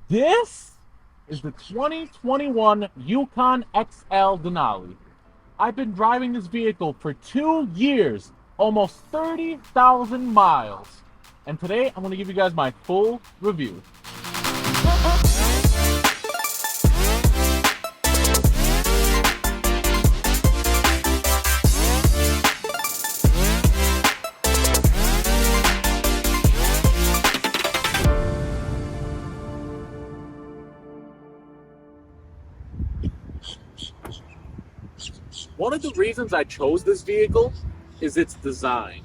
This is the 2021 Yukon XL Denali. I've been driving this vehicle for 2 years, almost 30,000 miles. And today I'm going to give you guys my full review. One of the reasons I chose this vehicle is its design.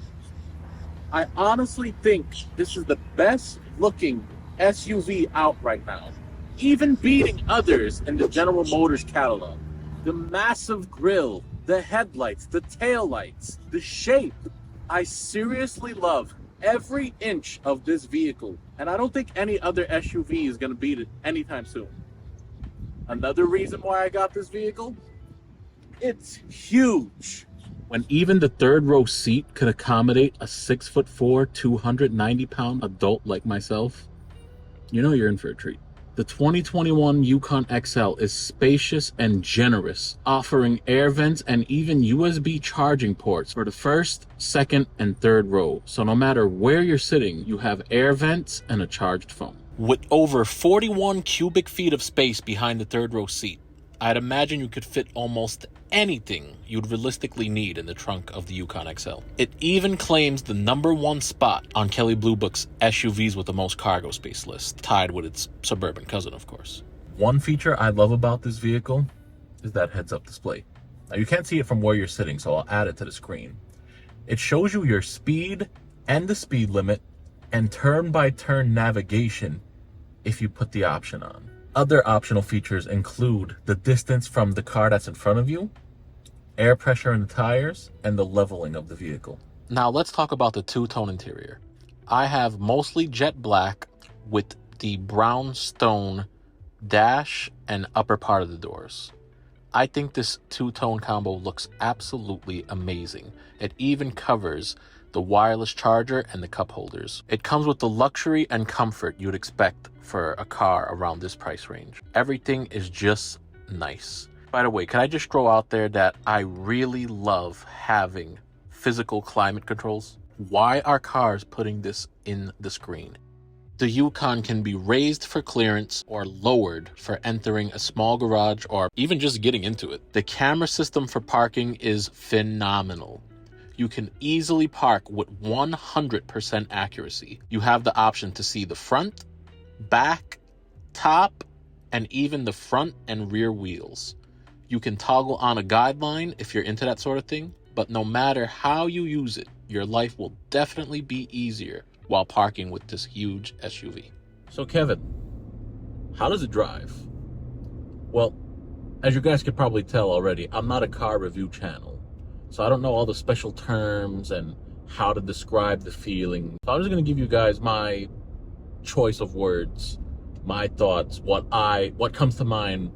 I honestly think this is the best looking SUV out right now, even beating others in the General Motors catalog. The massive grille, the headlights, the taillights, the shape. I seriously love every inch of this vehicle, and I don't think any other SUV is going to beat it anytime soon. Another reason why I got this vehicle? It's huge. When even the third row seat could accommodate a 6'4", 290-pound adult like myself, you know you're in for a treat. The 2021 Yukon XL is spacious and generous, offering air vents and even USB charging ports for the first, second, and third row. So no matter where you're sitting, you have air vents and a charged phone. With over 41 cubic feet of space behind the third row seat, I'd imagine you could fit almost anything you'd realistically need in the trunk of the Yukon XL. It even claims the #1 spot on Kelley Blue Book's SUVs with the most cargo space list, tied with its suburban cousin, of course. One feature I love about this vehicle is that heads-up display. Now, you can't see it from where you're sitting, so I'll add it to the screen. It shows you your speed and the speed limit and turn-by-turn navigation if you put the option on. Other optional features include the distance from the car that's in front of you, air pressure in the tires, and the leveling of the vehicle. Now let's talk about the two-tone interior. I have mostly jet black with the brownstone dash and upper part of the doors. I think this two-tone combo looks absolutely amazing. It even covers the wireless charger and the cup holders. It comes with the luxury and comfort you'd expect for a car around this price range. Everything is just nice. By the way, can I just throw out there that I really love having physical climate controls? Why are cars putting this in the screen? The Yukon can be raised for clearance or lowered for entering a small garage or even just getting into it. The camera system for parking is phenomenal. You can easily park with 100% accuracy. You have the option to see the front, back, top, and even the front and rear wheels. You can toggle on a guideline if you're into that sort of thing, but no matter how you use it, your life will definitely be easier while parking with this huge SUV. So Kevin, how does it drive? Well, as you guys could probably tell already, I'm not a car review channel. So I don't know all the special terms and how to describe the feeling. So I'm just gonna give you guys my choice of words, my thoughts, what comes to mind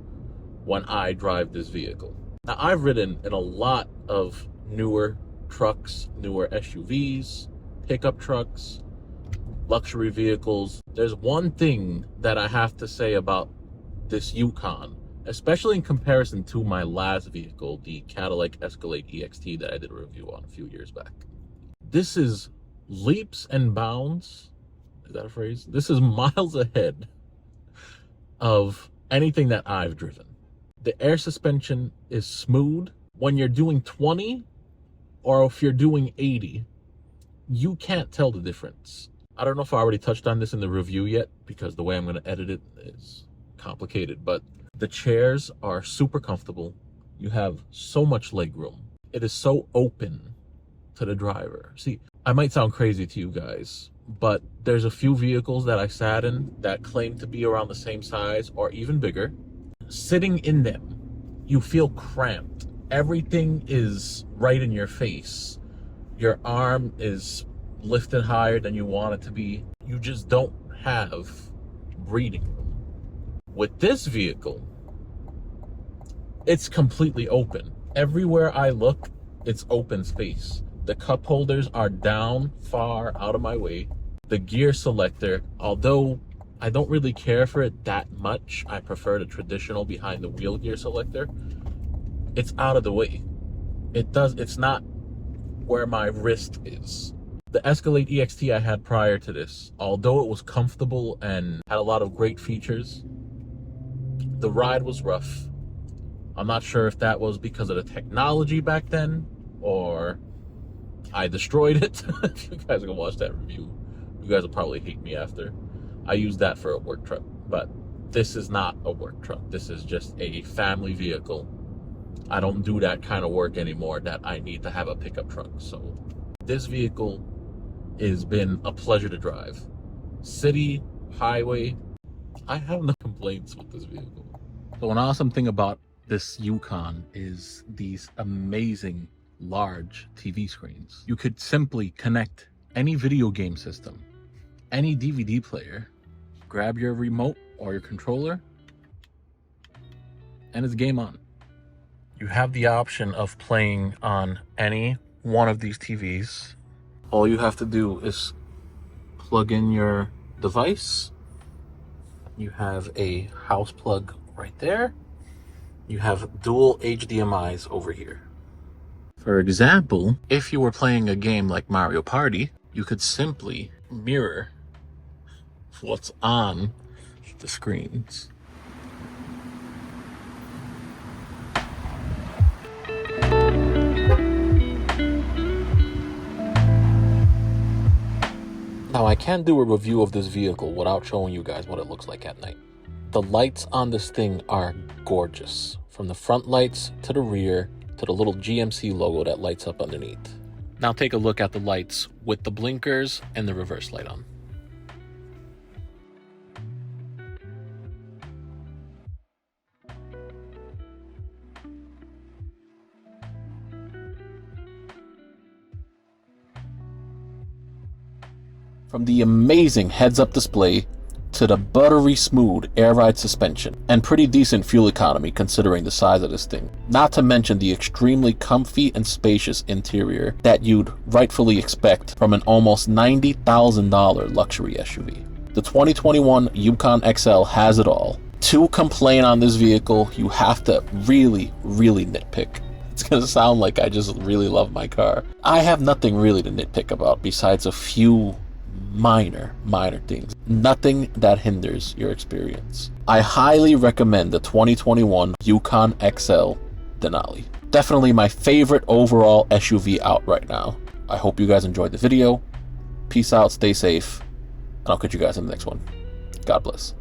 when I drive this vehicle. Now, I've ridden in a lot of newer trucks, newer SUVs, pickup trucks, luxury vehicles. There's one thing that I have to say about this Yukon, especially in comparison to my last vehicle, the Cadillac Escalade EXT that I did a review on a few years back. This is leaps and bounds, is that a phrase? This is miles ahead of anything that I've driven. The air suspension is smooth. When you're doing 20 or if you're doing 80, you can't tell the difference. I don't know if I already touched on this in the review yet because the way I'm going to edit it is complicated, but the chairs are super comfortable. You have so much legroom. It is so open to the driver. See, I might sound crazy to you guys, but there's a few vehicles that I sat in that claim to be around the same size or even bigger. Sitting in them, you feel cramped. Everything is right in your face. Your arm is lifted higher than you want it to be. You just don't have breathing room. With this vehicle, it's completely open. Everywhere I look, it's open space. The cup holders are down far out of my way. The gear selector, although I don't really care for it that much. I prefer the traditional behind the wheel gear selector. It's out of the way. It's not where my wrist is. The Escalade EXT I had prior to this, although it was comfortable and had a lot of great features, the ride was rough. I'm not sure if that was because of the technology back then or I destroyed it. If you guys are gonna watch that review, you guys will probably hate me after. I used that for a work truck, but this is not a work truck. This is just a family vehicle. I don't do that kind of work anymore that I need to have a pickup truck. So this vehicle has been a pleasure to drive. City, highway, I have no complaints with this vehicle. So an awesome thing about this Yukon is these amazing large TV screens. You could simply connect any video game system, any DVD player, grab your remote or your controller, and it's game on. You have the option of playing on any one of these TVs. All you have to do is plug in your device. You have a house plug right there. You have dual HDMIs over here. For example, if you were playing a game like Mario Party, you could simply mirror what's on the screens. Now, I can't do a review of this vehicle without showing you guys what it looks like at night. The lights on this thing are gorgeous. From the front lights to the rear to the little GMC logo that lights up underneath. Now take a look at the lights with the blinkers and the reverse light on. From the amazing heads-up display to the buttery smooth air ride suspension and pretty decent fuel economy considering the size of this thing. Not to mention the extremely comfy and spacious interior that you'd rightfully expect from an almost $90,000 luxury SUV. The 2021 Yukon XL has it all. To complain on this vehicle, you have to really nitpick. It's gonna sound like I just really love my car. I have nothing really to nitpick about besides a few minor things. Nothing that hinders your experience. I highly recommend the 2021 Yukon XL Denali. Definitely my favorite overall SUV out right now. I hope you guys enjoyed the video. Peace out, stay safe, and I'll catch you guys in the next one. God bless.